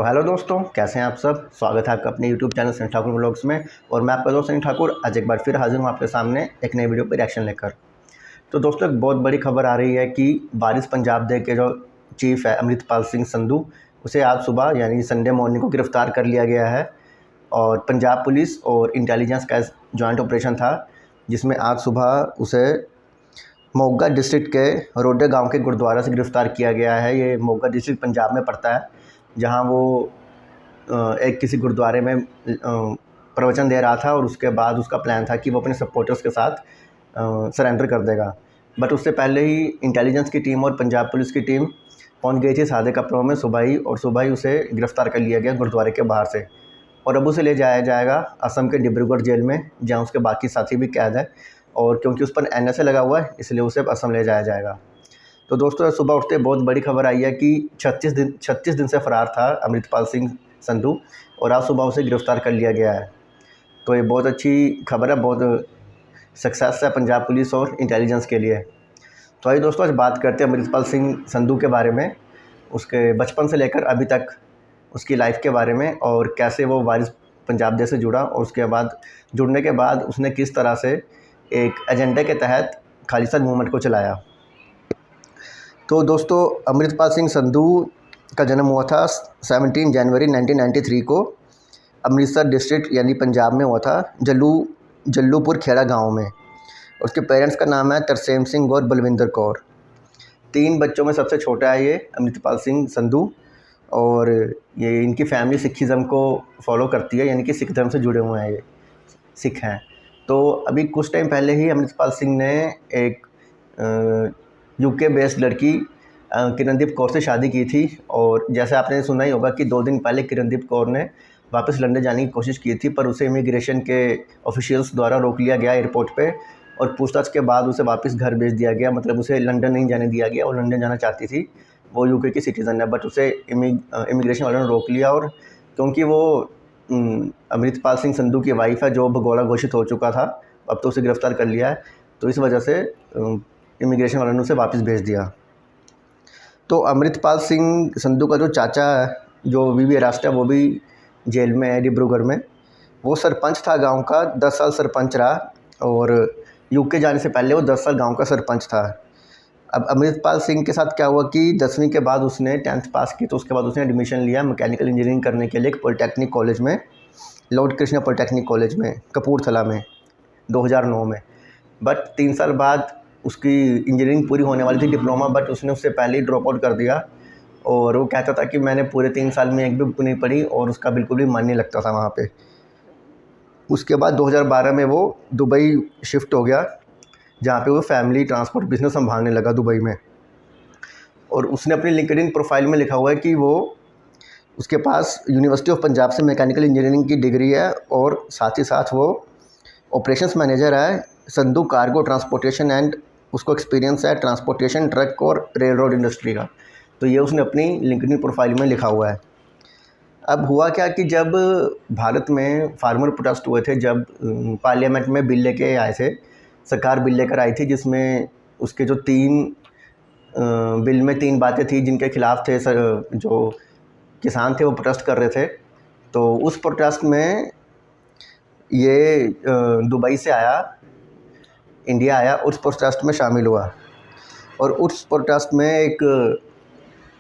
Hello दोस्तों, कैसे हैं आप सब। स्वागत है आपका अपने YouTube channel Sunny Thakur vlogs में। और मैं आपका दोस्त सनी ठाकुर आज एक बार फिर हाजिर हूँ आपके सामने एक नई वीडियो पर रिएक्शन लेकर। तो दोस्तों, एक बहुत बड़ी खबर आ रही है कि वारिस पंजाब डे के जो चीफ है अमृतपाल सिंह संधू, उसे आज सुबह यानी संडे मॉर्निंग को गिरफ़्तार कर लिया गया है। और पंजाब पुलिस और इंटेलिजेंस का जॉइंट ऑपरेशन था, जिसमें आज सुबह उसे मोगा डिस्ट्रिक्ट के रोडे गांव के गुरुद्वारा से गिरफ़्तार किया गया है। ये मोगा डिस्ट्रिक्ट पंजाब में पड़ता है, जहां वो एक किसी गुरुद्वारे में प्रवचन दे रहा था। और उसके बाद उसका प्लान था कि वो अपने सपोर्टर्स के साथ सरेंडर कर देगा। बट उससे पहले ही इंटेलिजेंस की टीम और पंजाब पुलिस की टीम पहुंच गई थी सादे कपड़ों में सुबह ही, और सुबह ही उसे गिरफ़्तार कर लिया गया गुरुद्वारे के बाहर से। और अब उसे ले जाया जाएगा असम के डिब्रूगढ़ जेल में, जहाँ उसके बाकी साथी भी कैद है। और क्योंकि उस पर NSA लगा हुआ है, इसलिए उसे असम ले जाया जाएगा। तो दोस्तों, सुबह उठते बहुत बड़ी खबर आई है कि 36 दिन से फ़रार था अमृतपाल सिंह संधू, और आज सुबह उसे गिरफ़्तार कर लिया गया है। तो ये बहुत अच्छी खबर है, बहुत सक्सेस है पंजाब पुलिस और इंटेलिजेंस के लिए। तो आइए दोस्तों, आज बात करते हैं अमृतपाल सिंह संधू के बारे में, उसके बचपन से लेकर अभी तक उसकी लाइफ के बारे में, और कैसे वो वारिस पंजाब डे से जुड़ा, और उसके बाद जुड़ने के बाद उसने किस तरह से एक एजेंडे के तहत खालिस्तान मूवमेंट को चलाया। तो दोस्तों, अमृतपाल सिंह संधू का जन्म हुआ था 17 जनवरी 1993 को अमृतसर डिस्ट्रिक्ट यानी पंजाब में हुआ था, जल्लूपुर खेड़ा गांव में। उसके पेरेंट्स का नाम है तरसेम सिंह और बलविंदर कौर। 3 बच्चों में सबसे छोटा है ये अमृतपाल सिंह संधू। और ये इनकी फैमिली सिखिज़म को फॉलो करती है, यानी कि सिख धर्म से जुड़े हुए हैं, ये सिख हैं। तो अभी कुछ टाइम पहले ही अमृतपाल सिंह ने एक UK बेस्ड लड़की किरणदीप कौर से शादी की थी। और जैसे आपने सुना ही होगा कि 2 दिन पहले किरणदीप कौर ने वापस लंदन जाने की कोशिश की थी, पर उसे इमिग्रेशन के ऑफिशियल्स द्वारा रोक लिया गया एयरपोर्ट पे, और पूछताछ के बाद उसे वापस घर भेज दिया गया। मतलब उसे लंदन नहीं जाने दिया गया, और लंदन जाना चाहती थी, वो UK की सिटीज़न है, बट उसे इमिग्रेशन वालों ने रोक लिया। और क्योंकि वो अमृतपाल सिंह संधू की वाइफ है, जो भगोड़ा घोषित हो चुका था, अब तो उसे गिरफ़्तार कर लिया है, तो इस वजह से इमिग्रेशन वालों ने उसे वापस भेज दिया। तो अमृतपाल सिंह संधू का जो चाचा है, जो VV अरेस्ट है, वो भी जेल में है डिब्रूगढ़ में। वो सरपंच था गांव का, 10 साल सरपंच रहा, और UK जाने से पहले वो 10 साल गांव का सरपंच था। अब अमृतपाल सिंह के साथ क्या हुआ कि 10वीं के बाद उसने 10th पास की, तो उसके बाद उसने एडमिशन लिया मैकेनिकल इंजीनियरिंग करने के लिए एक पॉलिटेक्निक कॉलेज में, लॉर्ड कृष्णा पॉलिटेक्निक कॉलेज में कपूरथला में 2009 में। बट 3 साल बाद उसकी इंजीनियरिंग पूरी होने वाली थी, डिप्लोमा, बट उसने उससे पहले ही ड्रॉप आउट कर दिया। और वो कहता था कि मैंने पूरे 3 साल में एक भी बुक नहीं पढ़ी, और उसका बिल्कुल भी मन नहीं लगता था वहाँ पे। उसके बाद 2012 में वो दुबई शिफ्ट हो गया, जहाँ पे वो फैमिली ट्रांसपोर्ट बिज़नेस संभालने लगा दुबई में। और उसने अपनी लिंक्डइन प्रोफाइल में लिखा हुआ है कि वो उसके पास यूनिवर्सिटी ऑफ पंजाब से मैकेनिकल इंजीनियरिंग की डिग्री है, और साथ ही साथ वो ऑपरेशंस मैनेजर है संधू कार्गो ट्रांसपोर्टेशन, एंड उसको एक्सपीरियंस है ट्रांसपोर्टेशन, ट्रक और रेल रोड इंडस्ट्री का। तो ये उसने अपनी लिंक्डइन प्रोफाइल में लिखा हुआ है। अब हुआ क्या कि जब भारत में फार्मर प्रोटेस्ट हुए थे, जब पार्लियामेंट में बिल लेके आए थे, सरकार बिल लेकर आई थी, जिसमें उसके जो 3 बिल में 3 बातें थी जिनके खिलाफ थे जो किसान थे, वो प्रोटेस्ट कर रहे थे। तो उस प्रोटेस्ट में ये दुबई से आया, इंडिया आया, उस प्रोटेस्ट में शामिल हुआ। और उस प्रोटेस्ट में एक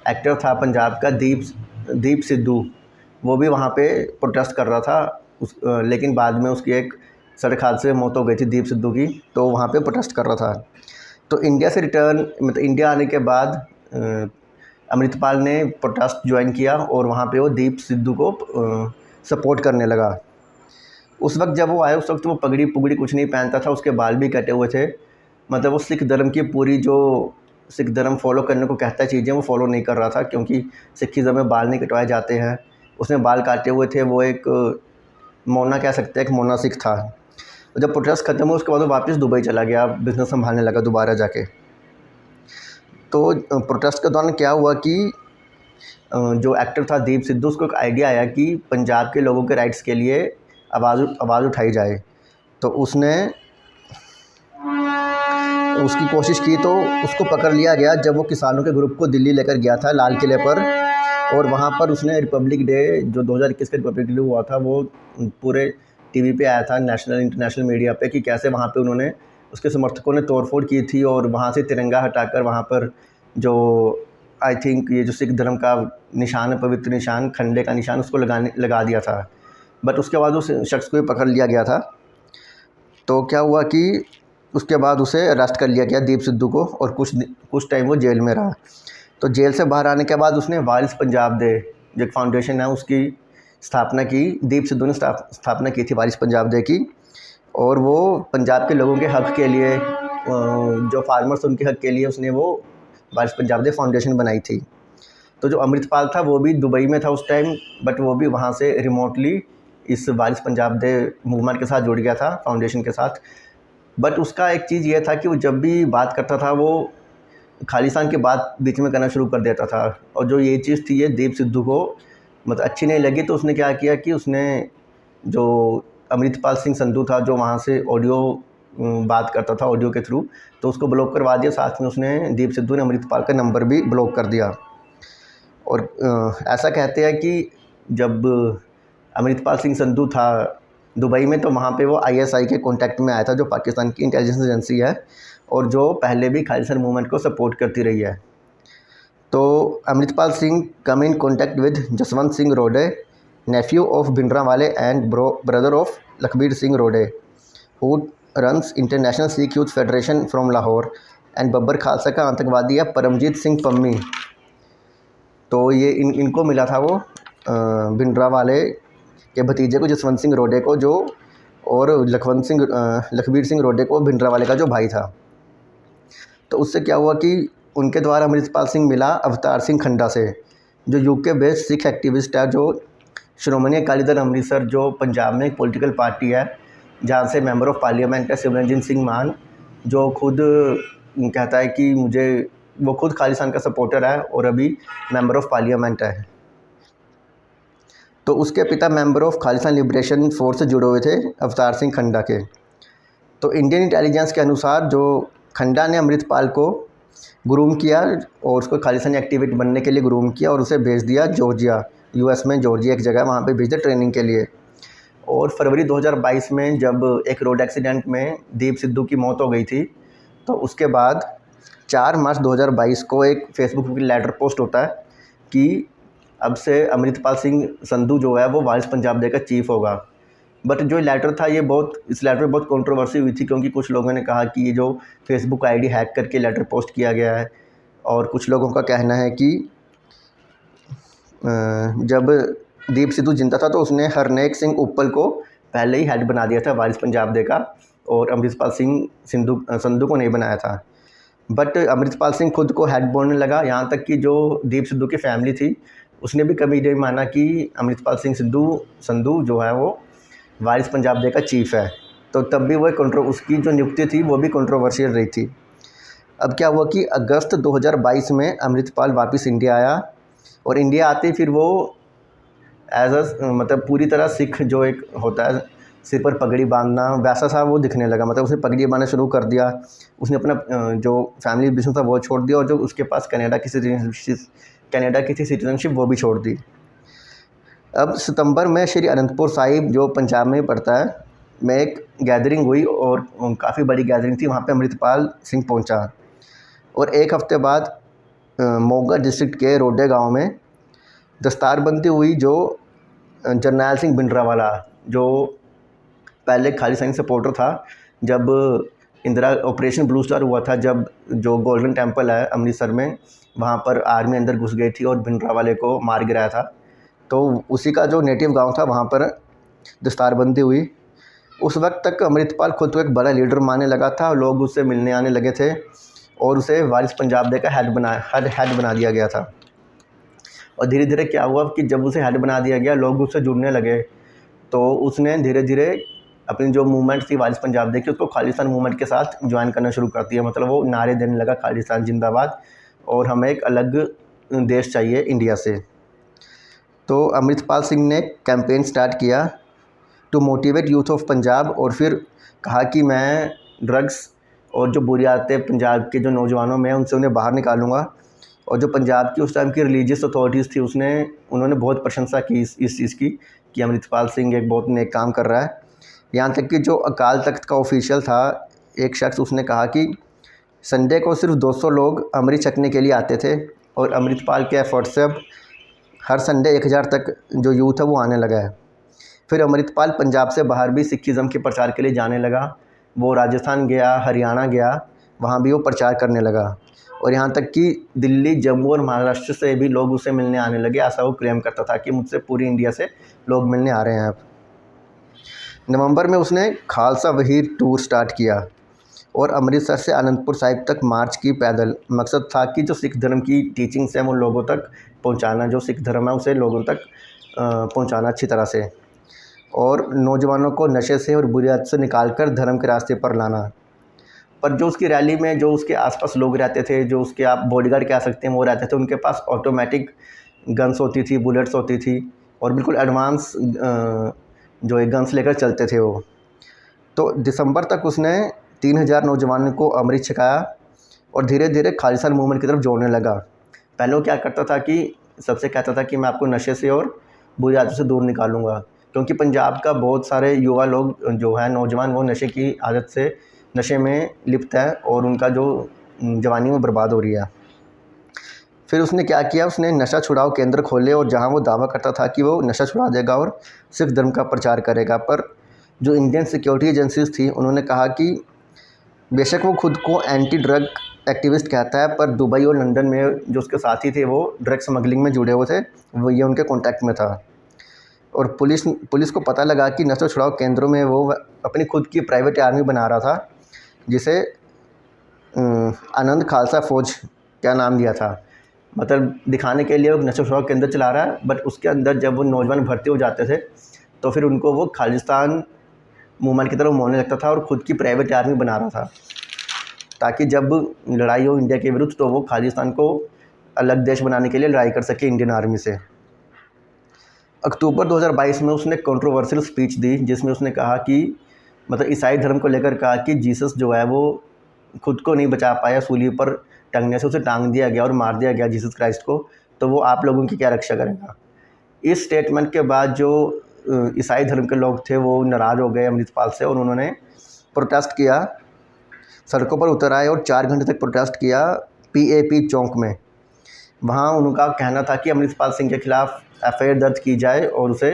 एक्टर था पंजाब का, दीप सिद्धू, वो भी वहाँ पे प्रोटेस्ट कर रहा था। लेकिन बाद में उसकी एक सड़क हादसे में मौत हो गई थी दीप सिद्धू की, तो वहाँ पे प्रोटेस्ट कर रहा था। तो इंडिया से रिटर्न, मतलब इंडिया आने के बाद अमृतपाल ने प्रोटेस्ट ज्वाइन किया, और वहाँ पे वो दीप सिद्धू को सपोर्ट करने लगा। उस वक्त जब वो आया, उस वक्त वो पगड़ी पुगड़ी कुछ नहीं पहनता था, उसके बाल भी कटे हुए थे। मतलब वो सिख धर्म की पूरी, जो सिख धर्म फॉलो करने को कहता है चीज़ें, वो फॉलो नहीं कर रहा था, क्योंकि सिखिज़म में बाल नहीं कटवाए जाते हैं। उसने बाल काटे हुए थे, वो एक मोना कह सकते हैं, एक मोना सिख था। तो जब प्रोटेस्ट ख़त्म हुआ, उसके बाद वो वापस दुबई चला गया, बिज़नेस संभालने लगा दोबारा जाके। तो प्रोटेस्ट के दौरान क्या हुआ कि जो एक्टर था दीप सिद्धू, उसको एक आइडिया आया कि पंजाब के लोगों के राइट्स के लिए आवाज़ उठाई जाए। तो उसने उसकी कोशिश की, तो उसको पकड़ लिया गया जब वो किसानों के ग्रुप को दिल्ली लेकर गया था लाल किले पर। और वहाँ पर उसने रिपब्लिक डे जो 2021 का रिपब्लिक डे हुआ था वो पूरे टीवी पे आया था, नेशनल इंटरनेशनल मीडिया पे, कि कैसे वहाँ पे उन्होंने उसके समर्थकों ने तोड़फोड़ की थी और वहाँ से तिरंगा हटाकर वहाँ पर जो आई थिंक ये जो सिख धर्म का निशान है, पवित्र निशान, खंडे का निशान, उसको लगा दिया था। बट उसके बाद उस शख्स को भी पकड़ लिया गया था। तो क्या हुआ कि उसके बाद उसे अरेस्ट कर लिया गया, दीप सिद्धू को, और कुछ टाइम वो जेल में रहा। तो जेल से बाहर आने के बाद उसने वारिस पंजाब डे जो एक फाउंडेशन है उसकी स्थापना की। दीप सिद्धू ने स्थापना की थी वारिस पंजाब डे की, और वो पंजाब के लोगों के हक़ के लिए, जो फार्मर्स उनके हक़ के लिए उसने वो वारिस पंजाब डे फाउंडेशन बनाई थी। तो जो अमृतपाल था वो भी दुबई में था उस टाइम, बट वो भी वहाँ से रिमोटली इस वारिस पंजाब डे मूवमेंट के साथ जुड़ गया था, फाउंडेशन के साथ। बट उसका एक चीज़ ये था कि वो जब भी बात करता था वो खालिस्तान की बात बीच में करना शुरू कर देता था, और जो ये चीज़ थी ये दीप सिद्धू को मतलब अच्छी नहीं लगी। तो उसने क्या किया कि उसने जो अमृतपाल सिंह संधू था जो वहाँ से ऑडियो बात करता था ऑडियो के थ्रू, तो उसको ब्लॉक करवा दिया। साथ में उसने दीप सिद्धू ने अमृतपाल का नंबर भी ब्लॉक कर दिया। और ऐसा कहते हैं कि जब अमृतपाल सिंह संधू था दुबई में तो वहाँ पे वो आईएसआई के कांटेक्ट में आया था, जो पाकिस्तान की इंटेलिजेंस एजेंसी है और जो पहले भी खालिस्तान मूवमेंट को सपोर्ट करती रही है। तो Amritpal Singh come in contact with Jaswant Singh Rode, nephew of Bhindranwale and brother of Lakhbir Singh Rode, who runs international Sikh youth federation from Lahore, and Babbar Khalsa का आतंकवादी है परमजीत सिंह पम्मी। तो ये इनको मिला था वो भिंडरांवाले के भतीजे को, जसवंत सिंह रोडे को, जो और लखबीर सिंह रोडे को भिंडरांवाले का जो भाई था। तो उससे क्या हुआ कि उनके द्वारा अमृतपाल सिंह मिला अवतार सिंह खंडा से, जो यूके बेस्ड सिख एक्टिविस्ट है, जो श्रोमणी अकाली दल अमृतसर जो पंजाब में एक पॉलिटिकल पार्टी है जहाँ से मेंबर ऑफ पार्लियामेंट है सिमरनजीत सिंह मान, जो खुद कहता है कि वो खुद खालिस्तान का सपोर्टर है और अभी मेंबर ऑफ पार्लियामेंट है। तो उसके पिता member of Khalistan liberation force से जुड़े हुए थे अवतार सिंह खंडा के। तो इंडियन इंटेलिजेंस के अनुसार जो खंडा ने अमृतपाल को ग्रूम किया और उसको खालिस्तानी एक्टिविस्ट बनने के लिए ग्रूम किया और उसे भेज दिया जॉर्जिया, यूएस में जॉर्जिया एक जगह, वहाँ पे भेज दिया ट्रेनिंग के लिए। और फरवरी 2022 में जब एक रोड एक्सीडेंट में दीप सिद्धू की मौत हो गई थी, तो उसके बाद 4 मार्च 2022 को एक फेसबुक पर लेटर पोस्ट होता है कि अब से अमृतपाल सिंह संधू जो है वो वारिस पंजाब डे का चीफ होगा। बट जो लेटर था इस लेटर में बहुत कंट्रोवर्सी हुई थी, क्योंकि कुछ लोगों ने कहा कि ये जो फेसबुक आईडी हैक करके लेटर पोस्ट किया गया है, और कुछ लोगों का कहना है कि जब दीप सिद्धू जिंदा था तो उसने हरनेक सिंह उप्पल को पहले ही हेड बना दिया था वारिस पंजाब डे का, और अमृतपाल सिंह संधू को नहीं बनाया था। बट अमृतपाल सिंह खुद को हेड बोलने लगा, यहाँ तक कि जो दीप सिद्धू की फैमिली थी उसने भी कभी नहीं माना कि अमृतपाल सिंह संधू जो है वो वारिस पंजाब डे का चीफ़ है। तो तब भी वो उसकी जो नियुक्ति थी वो भी कंट्रोवर्शियल रही थी। अब क्या हुआ कि अगस्त 2022 में अमृतपाल वापस इंडिया आया, और इंडिया आते फिर वो मतलब पूरी तरह सिख जो एक होता है सिर पर पगड़ी बांधना वैसा सा वो दिखने लगा। मतलब उसने पगड़ी बांधना शुरू कर दिया, उसने अपना जो फैमिली बिजनेस था वो छोड़ दिया, और जो उसके पास कनाडा की थी सिटीजनशिप वो भी छोड़ दी। अब सितंबर में श्री अनंतपुर साहिब जो पंजाब में पड़ता है में एक गैदरिंग हुई, और काफ़ी बड़ी गैदरिंग थी, वहाँ पे अमृतपाल सिंह पहुँचा। और एक हफ्ते बाद मोगा डिस्ट्रिक्ट के रोडे गांव में दस्तारबंदी हुई, जो जरनैल सिंह भिंडरांवाला जो पहले खालिस्तानी सपोर्टर था, जब ऑपरेशन ब्लू स्टार हुआ था, जब जो गोल्डन टेम्पल है अमृतसर में वहाँ पर आर्मी अंदर घुस गई थी और भिंडरांवाले को मार गिराया था, तो उसी का जो नेटिव गांव था वहाँ पर दस्तारबंदी हुई। उस वक्त तक अमृतपाल खुद को एक बड़ा लीडर मानने लगा था, लोग उससे मिलने आने लगे थे, और उसे वारिस पंजाब डे का हेड बना दिया गया था। और धीरे धीरे क्या हुआ कि जब उसे हेड बना दिया गया लोग उससे जुड़ने लगे, तो उसने धीरे धीरे अपनी जो मूवमेंट थी वारिस पंजाब डे की उसको खालिस्तान मूवमेंट के साथ ज्वाइन करना शुरू कर दिया। मतलब वो नारे देने लगा खालिस्तान जिंदाबाद और हमें एक अलग देश चाहिए इंडिया से। तो अमृतपाल सिंह ने कैंपेन स्टार्ट किया to motivate youth of Punjab, और फिर कहा कि मैं ड्रग्स और जो बुरी आदतें पंजाब के जो नौजवानों में उनसे उन्हें बाहर निकालूंगा, और जो पंजाब की उस टाइम की रिलीजियस अथॉरिटीज़ थी उन्होंने बहुत प्रशंसा की इस चीज़ की कि अमृतपाल सिंह एक बहुत नेक काम कर रहा है। यहाँ तक कि जो अकाल तख्त का ऑफिशियल था, एक शख्स, उसने कहा कि संडे को सिर्फ 200 लोग अमृत छकने के लिए आते थे और अमृतपाल के एफर्ट से अब हर संडे 1000 तक जो यूथ है वो आने लगा है। फिर अमृतपाल पंजाब से बाहर भी सिखिज़म के प्रचार के लिए जाने लगा। वो राजस्थान गया, हरियाणा गया, वहाँ भी वो प्रचार करने लगा और यहाँ तक कि दिल्ली, जम्मू और महाराष्ट्र से भी लोग उसे मिलने आने लगे। ऐसा वो क्लेम करता था कि मुझसे पूरी इंडिया से लोग मिलने आ रहे हैं अब। नवंबर में उसने खालसा वहीर टूर स्टार्ट किया और अमृतसर से आनंदपुर साहिब तक मार्च की पैदल। मकसद था कि जो सिख धर्म की टीचिंग्स हैं वो लोगों तक पहुंचाना, जो सिख धर्म है उसे लोगों तक पहुंचाना अच्छी तरह से, और नौजवानों को नशे से और बुरी आदत से निकालकर धर्म के रास्ते पर लाना। पर जो उसकी रैली में जो उसके आसपास लोग रहते थे, जो उसके आप बॉडीगार्ड कह सकते हैं, वो रहते थे, उनके पास ऑटोमेटिक गन्स होती थी, बुलेट्स होती थी और बिल्कुल एडवांस जो एक गन्स लेकर चलते थे वो। तो दिसंबर तक उसने 3000 नौजवानों को अमृत छकाया और धीरे धीरे खालिस्तान मूवमेंट की तरफ जोड़ने लगा। पहले वो क्या करता था कि सबसे कहता था कि मैं आपको नशे से और बुरी आदतों से दूर निकालूंगा, क्योंकि पंजाब का बहुत सारे युवा लोग जो है, नौजवान, वो नशे की आदत से नशे में लिप्त है और उनका जो जवानी में बर्बाद हो रही है। फिर उसने क्या किया, उसने नशा छुड़ाओ केंद्र खोले और जहां वो दावा करता था कि वो नशा छुड़ा देगा और सिख धर्म का प्रचार करेगा, पर जो इंडियन सिक्योरिटी एजेंसीज थी उन्होंने कहा कि बेशक वो खुद को एंटी ड्रग एक्टिविस्ट कहता है, पर दुबई और लंदन में जो उसके साथी थे वो ड्रग स्मगलिंग में जुड़े हुए थे, वो ये उनके कॉन्टैक्ट में था। और पुलिस को पता लगा कि नशा छुड़ाओ केंद्रों में वो अपनी खुद की प्राइवेट आर्मी बना रहा था, जिसे आनंद खालसा फौज क्या नाम दिया था। मतलब दिखाने के लिए वो नशा छुड़ाओ केंद्र चला रहा है, बट उसके अंदर जब वो नौजवान भर्ती हो जाते थे तो फिर उनको वो खालिस्तान मूवमेंट की तरफ मोड़ने लगता था और ख़ुद की प्राइवेट आर्मी बना रहा था, ताकि जब लड़ाई हो इंडिया के विरुद्ध तो वो खालिस्तान को अलग देश बनाने के लिए लड़ाई कर सके इंडियन आर्मी से। अक्टूबर 2022 में उसने कंट्रोवर्शियल स्पीच दी, जिसमें उसने कहा कि मतलब ईसाई धर्म को लेकर कहा कि जीसस जो है वो खुद को नहीं बचा पाया, सूली पर टंगने से उसे टांग दिया गया और मार दिया गया जीसस क्राइस्ट को, तो वो आप लोगों की क्या रक्षा करेगा। इस स्टेटमेंट के बाद जो ईसाई धर्म के लोग थे वो नाराज़ हो गए अमृतपाल से और उन्होंने प्रोटेस्ट किया, सड़कों पर उतर आए और 4 घंटे तक प्रोटेस्ट किया PAP चौक में। वहाँ उनका कहना था कि अमृतपाल सिंह के खिलाफ FIR दर्ज की जाए और उसे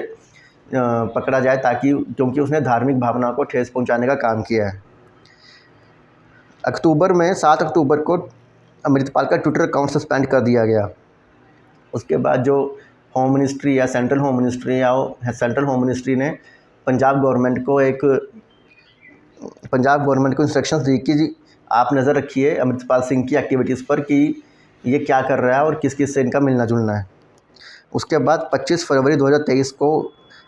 पकड़ा जाए, ताकि क्योंकि उसने धार्मिक भावना को ठेस पहुंचाने का काम किया है। 7 अक्टूबर को अमृतपाल का ट्विटर अकाउंट सस्पेंड कर दिया गया। उसके बाद जो होम मिनिस्ट्री या सेंट्रल होम मिनिस्ट्री ने पंजाब गवर्नमेंट को इंस्ट्रक्शंस दी कि आप नज़र रखिए अमृतपाल सिंह की एक्टिविटीज़ पर कि ये क्या कर रहा है और किस किस से इनका मिलना जुलना है। उसके बाद 25 फरवरी 2023 को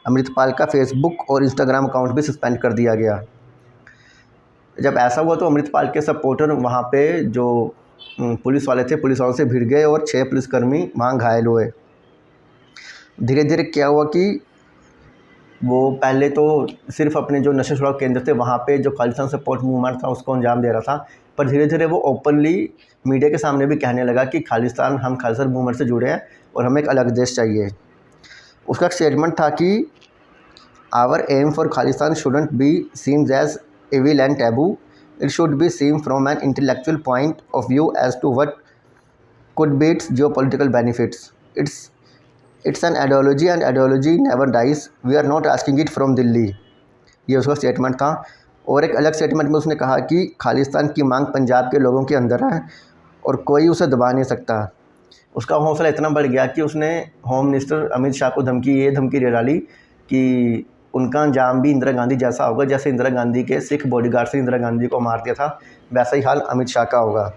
अमृतपाल का फेसबुक और इंस्टाग्राम अकाउंट भी सस्पेंड कर दिया गया। जब ऐसा हुआ तो अमृतपाल के सपोर्टर वहाँ पे जो पुलिस वाले थे, पुलिस वालों से भिड़ गए और 6 पुलिसकर्मी वहाँ घायल हुए। धीरे धीरे क्या हुआ कि वो पहले तो सिर्फ अपने जो नशा छुड़ाओ केंद्र थे वहाँ पे जो खालिस्तान सपोर्ट मूवमेंट था उसको अंजाम दे रहा था, पर धीरे धीरे वो ओपनली मीडिया के सामने भी कहने लगा कि हम खालिस्तान मूवमेंट से जुड़े हैं और हमें एक अलग देश चाहिए। उसका स्टेटमेंट था कि our aim for Khalistan shouldn't be seen as evil and taboo, it should be seen from an intellectual point of view as to what could be its geopolitical benefits. It's an ideology and ideology never dies. We are not asking it from Delhi. ये उसका statement था। और एक अलग statement में उसने कहा कि खालिस्तान की मांग पंजाब के लोगों के अंदर है और कोई उसे दबा नहीं सकता। उसका हौसला इतना बढ़ गया कि उसने होम मिनिस्टर अमित शाह को धमकी दे डाली कि उनका अंजाम भी इंदिरा गांधी जैसा होगा, जैसे इंदिरा गांधी के सिख बॉडीगार्ड से इंदिरा गांधी को मार दिया था, वैसा ही हाल अमित शाह का होगा।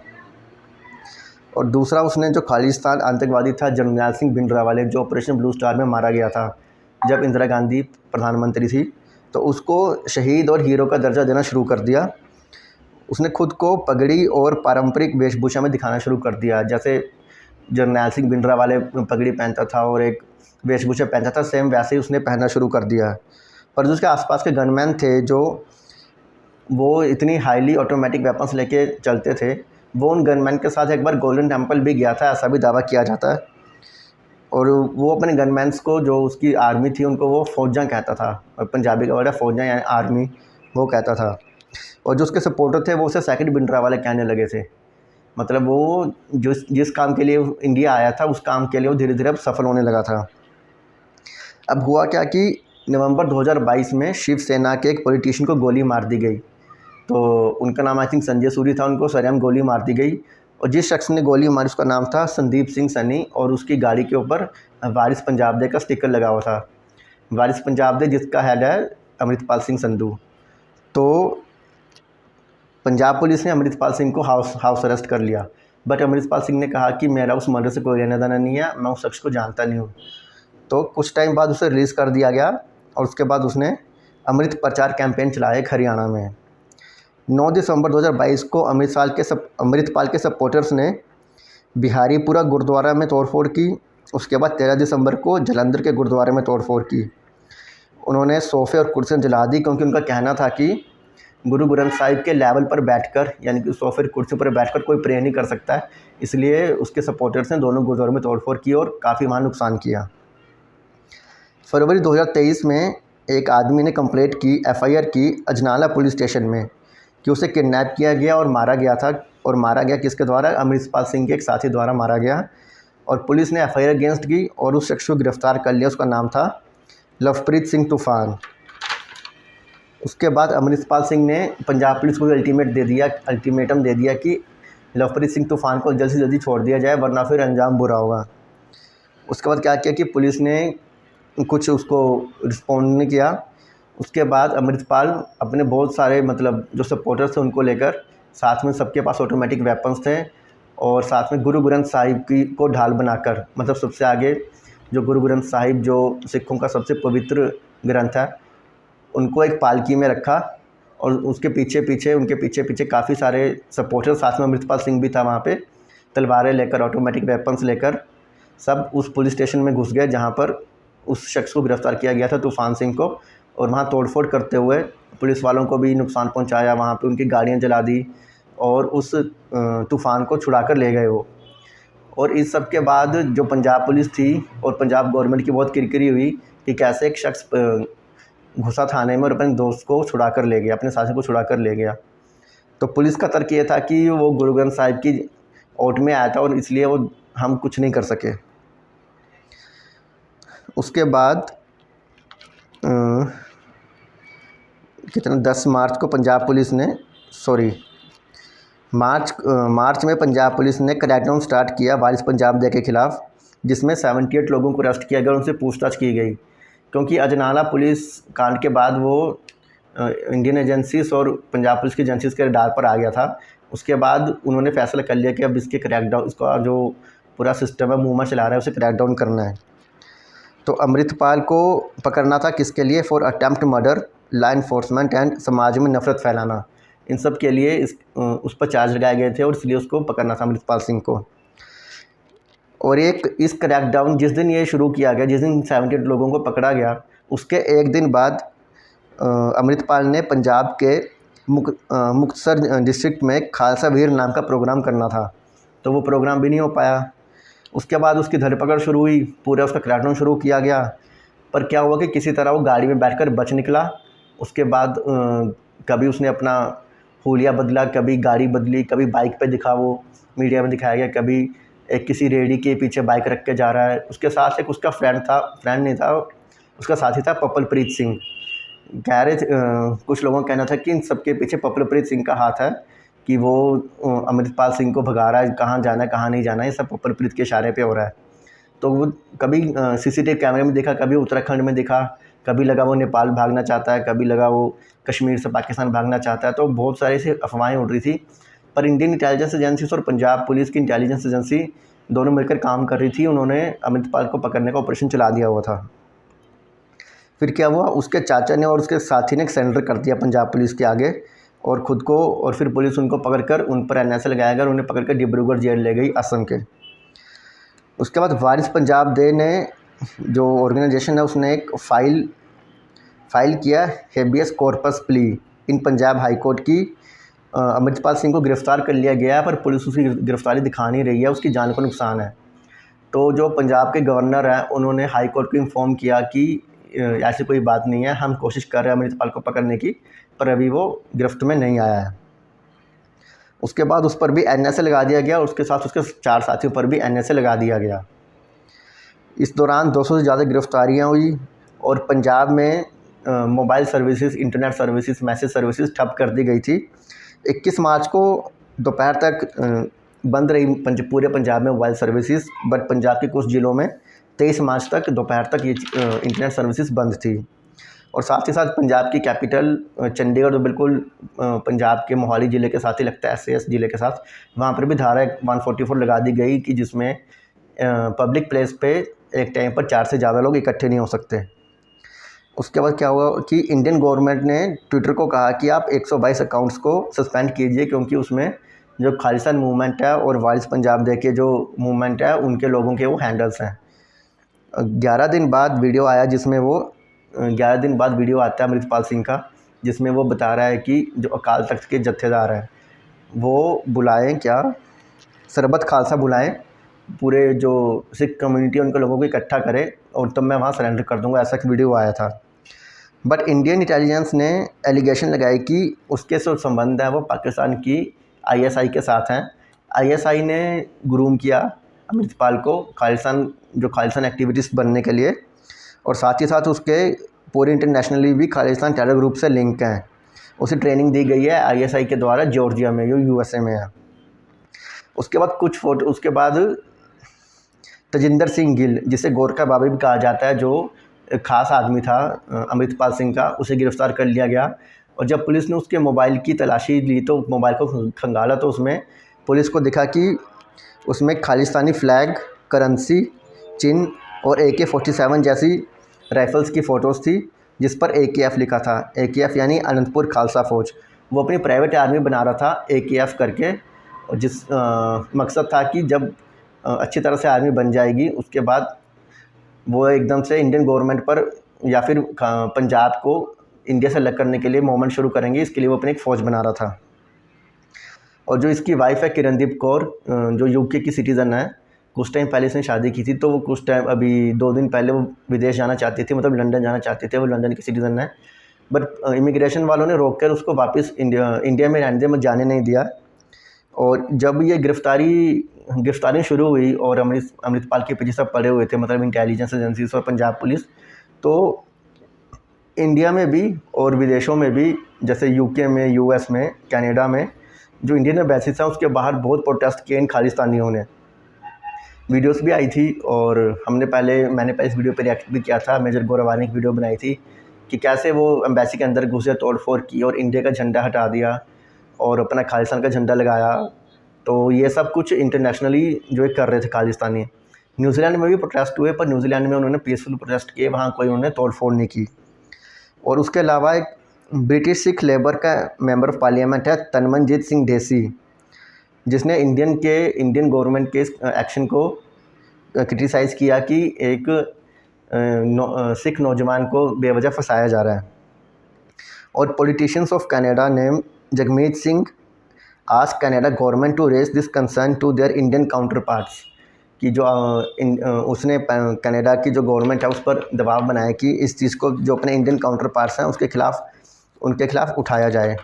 और दूसरा, उसने जो खालिस्तान आतंकवादी था जरनैल सिंह भिंडरावाले, जो ऑपरेशन ब्लू स्टार में मारा गया था जब इंदिरा गांधी प्रधानमंत्री थी, तो उसको शहीद और हीरो का दर्जा देना शुरू कर दिया। उसने खुद को पगड़ी और पारंपरिक वेशभूषा में दिखाना शुरू कर दिया, जैसे जरनैल सिंह भिंडरावाले पगड़ी पहनता था और एक वेशभूषा पहनता था, सेम वैसे ही उसने पहनना शुरू कर दिया। पर जो उसके आसपास के गनमैन थे, जो वो इतनी हाईली ऑटोमेटिक वेपन्स लेके चलते थे, वो उन गनमैन के साथ एक बार गोल्डन टेम्पल भी गया था, ऐसा भी दावा किया जाता है। और वो अपने गनमैन्स को, जो उसकी आर्मी थी, उनको वो फौजां कहता था, और पंजाबी का वर्ड है फौजां यानी आर्मी, वो कहता था। और जो उसके सपोर्टर थे वो उसे सेकंड भिंडरावाले कहने लगे थे। मतलब वो जिस काम के लिए इंडिया आया था, उस काम के लिए वो धीरे धीरे अब सफल होने लगा था। अब हुआ क्या कि नवंबर 2022 में शिवसेना के एक पॉलिटिशियन को गोली मार दी गई। तो उनका नाम आई थिंक संजय सूरी था, उनको सरेआम गोली मार दी गई। और जिस शख्स ने गोली मारी उसका नाम था संदीप सिंह सनी, और उसकी गाड़ी के ऊपर वारिस पंजाब दे का स्टिकर लगा हुआ था। वारिस पंजाब दे जिसका हेड है अमृतपाल सिंह संधू। तो पंजाब पुलिस ने अमृतपाल सिंह को हाउस अरेस्ट कर लिया। बट अमृतपाल सिंह ने कहा कि मेरा उस मर्डर से कोई लेना देना नहीं है, मैं उस शख्स को जानता नहीं हूँ। तो कुछ टाइम बाद उसे रिलीज़ कर दिया गया, और उसके बाद उसने अमृत प्रचार कैंपेन चलाया हरियाणा में। 9 दिसंबर 2022 को अमृतपाल के सपोर्टर्स ने बिहारीपुरा गुरुद्वारा में तोड़फोड़ की। उसके बाद 13 दिसंबर को जलंधर के गुरुद्वारे में तोड़फोड़ की। उन्होंने सोफ़े और कुर्सियाँ जला दी, क्योंकि उनका कहना था कि गुरु ग्रंथ साहिब के लेवल पर बैठकर, यानी कि सोफ़े और कुर्सी पर बैठकर कोई प्रे नहीं कर सकता है। इसलिए उसके सपोर्टर्स ने दोनों गुरुद्वारों में तोड़फोड़ की और काफ़ी वहाँ नुकसान किया। फरवरी 2023 में एक आदमी ने कंप्लेंट की, एफआईआर की अजनाला पुलिस स्टेशन में, कि उसे किडनैप किया गया और मारा गया था। और मारा गया किसके द्वारा? अमृतपाल सिंह के एक साथी द्वारा मारा गया। और पुलिस ने एफआईआर अगेंस्ट की और उस शख्स को गिरफ़्तार कर लिया। उसका नाम था लवप्रीत सिंह तूफ़ान। उसके बाद अमृतपाल सिंह ने पंजाब पुलिस को अल्टीमेटम दे दिया कि लवप्रीत सिंह तूफ़ान को जल्द से जल्दी छोड़ दिया जाए, वरना फिर अंजाम बुरा होगा। उसके बाद क्या किया कि पुलिस ने कुछ उसको रिस्पॉन्ड नहीं किया। उसके बाद अमृतपाल अपने बहुत सारे जो सपोर्टर्स थे उनको लेकर, साथ में सबके पास ऑटोमेटिक वेपन्स थे, और साथ में गुरु ग्रंथ साहिब को ढाल बनाकर, सबसे आगे जो गुरु ग्रंथ साहिब जो सिखों का सबसे पवित्र ग्रंथ है, उनको एक पालकी में रखा। और उनके पीछे काफ़ी सारे सपोर्टर्स, साथ में अमृतपाल सिंह भी था वहाँ पे, तलवारें लेकर, ऑटोमेटिक वेपन्स लेकर सब उस पुलिस स्टेशन में घुस गए जहाँ पर उस शख्स को गिरफ़्तार किया गया था, तूफ़ान सिंह को। और वहाँ तोड़फोड़ करते हुए पुलिस वालों को भी नुकसान पहुँचाया, वहाँ पे उनकी गाड़ियाँ जला दी और उस तूफ़ान को छुड़ा कर ले गए वो। और इस सब के बाद जो पंजाब पुलिस थी और पंजाब गवर्नमेंट की बहुत किरकिरी हुई कि कैसे एक शख्स घुसा थाने में और अपने दोस्त को छुड़ा कर ले गया, अपने साथी को छुड़ा कर ले गया। तो पुलिस का तर्क ये था कि वो गुरु ग्रंथ साहिब की ओट में आया था और इसलिए वो हम कुछ नहीं कर सके। उसके बाद 10 मार्च को पंजाब पुलिस ने मार्च में पंजाब पुलिस ने क्रैकडाउन स्टार्ट किया वारिस पंजाब दे के ख़िलाफ़, जिसमें 78 लोगों को अरेस्ट किया गया और उनसे पूछताछ की गई। क्योंकि अजनाला पुलिस कांड के बाद वो इंडियन एजेंसीज और पंजाब पुलिस की एजेंसीज के रडार पर आ गया था। उसके बाद उन्होंने फैसला कर लिया कि अब इसका जो पूरा सिस्टम है मुंह में चला रहा है, उसे क्रैकडाउन करना है। तो अमृतपाल को पकड़ना था किसके लिए? For attempt murder, law enforcement and समाज में नफरत फैलाना। इन सब के लिए उस पर चार्ज लगाए गए थे और इसलिए उसको पकड़ना था, अमृतपाल सिंह को। और इस क्रैकडाउन जिस दिन ये शुरू किया गया, जिस दिन 78 लोगों को पकड़ा गया, उसके एक दिन बाद अमृतपाल ने पंजाब के मुक्तसर डिस्ट्रिक्ट में खालसा वीर नाम का प्रोग्राम करना था, तो वो प्रोग्राम भी नहीं हो पाया। उसके बाद उसकी धरपकड़ शुरू हुई, पूरा उसका क्रैकडाउन शुरू किया गया। पर क्या हुआ कि किसी तरह वो गाड़ी में बैठकर बच निकला। उसके बाद कभी उसने अपना हुलिया बदला, कभी गाड़ी बदली, कभी बाइक पे दिखा, वो मीडिया में दिखाया गया, कभी एक किसी रेडी के पीछे बाइक रख के जा रहा है। उसके साथ एक उसका फ्रेंड नहीं था, उसका साथी था पपलप्रीत सिंह। कुछ लोगों का कहना था कि इन सबके पीछे पपलप्रीत सिंह का हाथ है, कि वो अमृतपाल सिंह को भगा रहा है, कहाँ जाना है कहाँ नहीं जाना है, ये सब पपलप्रीत के इशारे पे हो रहा है। तो वो कभी सीसीटीवी कैमरे में दिखा, कभी उत्तराखंड में दिखा, कभी लगा वो नेपाल भागना चाहता है, कभी लगा वो कश्मीर से पाकिस्तान भागना चाहता है। तो बहुत सारी ऐसी अफवाहें उड़ रही थी। पर इंडियन इंटेलिजेंस एजेंसी और पंजाब पुलिस की इंटेलिजेंस एजेंसी दोनों मिलकर काम कर रही थी। उन्होंने अमृतपाल को पकड़ने का ऑपरेशन चला दिया हुआ था। फिर क्या हुआ, उसके चाचा ने और उसके साथी ने एक सरेंडर कर दिया पंजाब पुलिस के आगे और ख़ुद को, और फिर पुलिस उनको पकड़कर उन पर एनआईए लगाया गया और उन्हें पकड़कर डिब्रूगढ़ जेल ले गई, असम के। उसके बाद वारिस पंजाब दे ने, जो ऑर्गेनाइजेशन है, उसने एक फ़ाइल किया हेबियस कॉर्पस प्ली इन पंजाब हाई कोर्ट की अमृतपाल सिंह को गिरफ़्तार कर लिया गया है, पर पुलिस उसकी गिरफ़्तारी दिखा नहीं रही है, उसकी जान को नुकसान है। तो जो पंजाब के गवर्नर हैं उन्होंने हाई कोर्ट को इन्फॉर्म किया कि ऐसी कोई बात नहीं है, हम कोशिश कर रहे हैं अमृतपाल को पकड़ने की, पर अभी वो गिरफ्त में नहीं आया है। उसके बाद उस पर भी NSA लगा दिया गया और उसके साथ उसके 4 साथियों पर भी NSA लगा दिया गया। इस दौरान 200 से ज़्यादा गिरफ्तारियाँ हुई और पंजाब में mobile services, internet services, message services ठप कर दी गई थी। 21 मार्च को दोपहर तक बंद रही पूरे पंजाब में मोबाइल सर्विसेज, बट पंजाब के कुछ ज़िलों में 23 मार्च तक दोपहर तक ये इंटरनेट सर्विसेज बंद थी। और साथ ही साथ पंजाब की कैपिटल चंडीगढ़ तो बिल्कुल पंजाब के मोहाली ज़िले के साथ ही लगता है, SAS ज़िले के साथ, वहाँ पर भी धारा 144 लगा दी गई कि जिसमें पब्लिक प्लेस पे एक टाइम पर 4 से ज़्यादा लोग इकट्ठे नहीं हो सकते। उसके बाद क्या हुआ कि इंडियन गवर्नमेंट ने ट्विटर को कहा कि आप 122 अकाउंट्स को सस्पेंड कीजिए, क्योंकि उसमें जो खालिस्तान मूवमेंट है और वारिस पंजाब डे के जो मूवमेंट है उनके लोगों के वो हैंडल्स हैं। 11 दिन बाद वीडियो आया जिसमें वो 11 दिन बाद वीडियो आता है अमृतपाल सिंह का, जिसमें वो बता रहा है कि जो अकाल तख्त के जत्थेदार हैं वो बुलाएं, क्या सरबत खालसा बुलाएं, पूरे जो सिख कम्युनिटी उनके लोगों को इकट्ठा करें और तब मैं वहाँ सरेंडर कर दूँगा, ऐसा एक वीडियो आया था। बट इंडियन इंटेलिजेंस ने एलिगेशन लगाई कि उसके जो संबंध है वो पाकिस्तान की ISI के साथ हैं। ISI ने ग्रूम किया अमृतपाल को खालिस्तान एक्टिविटीज़ बनने के लिए, और साथ ही साथ उसके पूरे इंटरनेशनली भी खालिस्तान टेरर ग्रुप से लिंक हैं। उसे ट्रेनिंग दी गई है ISI के द्वारा जॉर्जिया में, जो USA में है। उसके बाद तजिंदर सिंह गिल, जिसे गोरखा बाबा भी कहा जाता है, जो ख़ास आदमी था अमृतपाल सिंह का, उसे गिरफ़्तार कर लिया गया। और जब पुलिस ने उसके मोबाइल की तलाशी ली तो मोबाइल को खंगाला तो उसमें पुलिस को दिखा कि उसमें खालिस्तानी फ्लैग, करेंसी, चिन्ह और AK-47 जैसी राइफ़ल्स की फ़ोटोज़ थी, जिस पर AKF लिखा था। AKF यानी अनंतपुर खालसा फ़ौज। वो अपनी प्राइवेट आर्मी बना रहा था AKF करके, और जिस मकसद था कि जब अच्छी तरह से आर्मी बन जाएगी उसके बाद वो एकदम से इंडियन गवर्नमेंट पर या फिर पंजाब को इंडिया से अलग करने के लिए मूवमेंट शुरू करेंगे। इसके लिए वो अपनी एक फ़ौज बना रहा था। और जो इसकी वाइफ है किरणदीप कौर, जो UK की सिटीज़न है, कुछ टाइम पहले इसने शादी की थी, तो वो कुछ टाइम अभी 2 दिन पहले वो विदेश जाना चाहती थी, मतलब लंदन जाना चाहती थी। वो लंदन की सिटीज़न है, बट इमिग्रेशन वालों ने रोक कर उसको वापस इंडिया में रहने में जाने नहीं दिया। और जब ये गिरफ्तारी शुरू हुई और अमृतपाल के पीछे सब पड़े हुए थे, मतलब इंटेलिजेंस एजेंसीज और पंजाब पुलिस, तो इंडिया में भी और विदेशों में भी, जैसे UK में, US में, कनाडा में, जो इंडियन एम्बेसीज हैं उसके बाहर बहुत प्रोटेस्ट किए इन खालिस्तानियों ने। वीडियोस भी आई थी और मैंने पहले इस वीडियो पर रिएक्ट भी किया था। मेजर गौरव ने एक वीडियो बनाई थी कि कैसे वो एम्बेसी के अंदर घुसे, तोड़फोड़ की और इंडिया का झंडा हटा दिया और अपना खालिस्तान का झंडा लगाया। तो ये सब कुछ इंटरनेशनली जो कर रहे थे खालिस्तानी। न्यूजीलैंड में भी प्रोटेस्ट हुए, पर न्यूजीलैंड में उन्होंने पीसफुल प्रोटेस्ट किए, वहाँ कोई उन्होंने तोड़फोड़ नहीं की। और उसके अलावा एक ब्रिटिश सिख लेबर का मेंबर ऑफ पार्लियामेंट है तनमनजीत सिंह ढेसी, जिसने इंडियन गवर्नमेंट के एक्शन को क्रिटिसाइज़ किया कि एक सिख नौजवान को बेवजह फंसाया जा रहा है। और पॉलिटिशियंस ऑफ कनाडा ने Jagmeet Singh ask Canada government to raise this concern to their Indian counterparts, कि जो उसने कनाडा की जो गवर्नमेंट है उस पर दबाव बनाया कि इस चीज़ को जो अपने इंडियन काउंटर पार्ट्स हैं उनके खिलाफ़ उठाया जाए।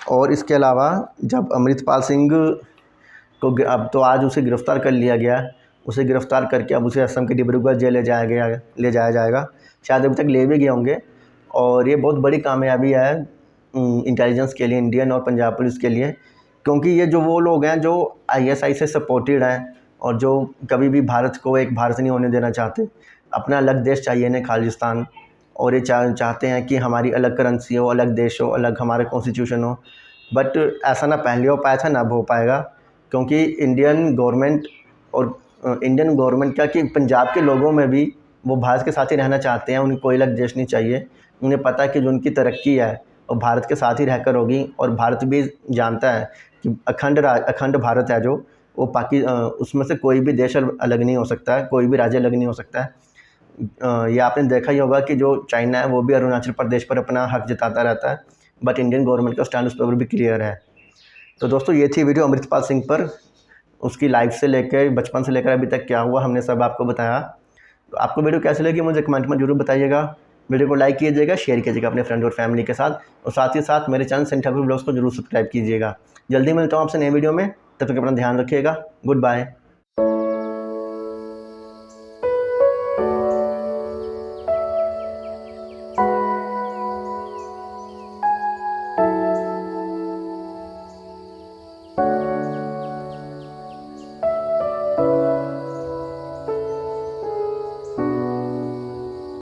और इसके अलावा जब अमृतपाल सिंह को अब तो आज उसे गिरफ़्तार कर लिया गया, उसे गिरफ़्तार करके अब उसे असम के डिब्रूगढ़ जेल ले जाया जाएगा। शायद अभी तक ले भी गए होंगे। और ये बहुत बड़ी कामयाबी है इंटेलिजेंस के लिए, इंडियन और पंजाब पुलिस के लिए, क्योंकि ये जो वो लोग हैं जो ISI से सपोर्टेड हैं और जो कभी भी भारत को एक भारत नहीं होने देना चाहते। अपना अलग देश चाहिए इन्हें खालिस्तान, और ये चाहते हैं कि हमारी अलग करेंसी हो, अलग देश हो, अलग हमारा कॉन्स्टिट्यूशन हो। बट ऐसा ना पहले हो पाया था, ना अब हो पाएगा, क्योंकि इंडियन गवर्नमेंट क्या कि पंजाब के लोगों में भी वो भारत के साथ ही रहना चाहते हैं। उन्हें कोई अलग देश नहीं चाहिए। उन्हें पता है कि जो उनकी तरक्की है वो भारत के साथ ही रहकर होगी, और भारत भी जानता है कि अखंड भारत है जो वो उसमें से कोई भी देश अलग नहीं हो सकता है, कोई भी राज्य अलग नहीं हो सकता है। ये आपने देखा ही होगा कि जो चाइना है वो भी अरुणाचल प्रदेश पर अपना हक जताता रहता है। बट इंडियन गवर्नमेंट का स्टैंड उस पर भी क्लियर है। तो दोस्तों ये थी वीडियो अमृतपाल सिंह पर, उसकी लाइफ से लेकर बचपन से लेकर अभी तक क्या हुआ हमने सब आपको बताया। तो आपको वीडियो कैसी लगी मुझे कमेंट में जरूर बताइएगा। वीडियो को लाइक कीजिएगा, शेयर कीजिएगा अपने फ्रेंड और फैमिली के साथ, और साथ ही साथ मेरे चैनल सनी ठाकुर ब्लॉग्स को जरूर सब्सक्राइब कीजिएगा। जल्दी मिलता हूँ आपसे नए वीडियो में, तब तक अपना ध्यान रखिएगा। Good bye.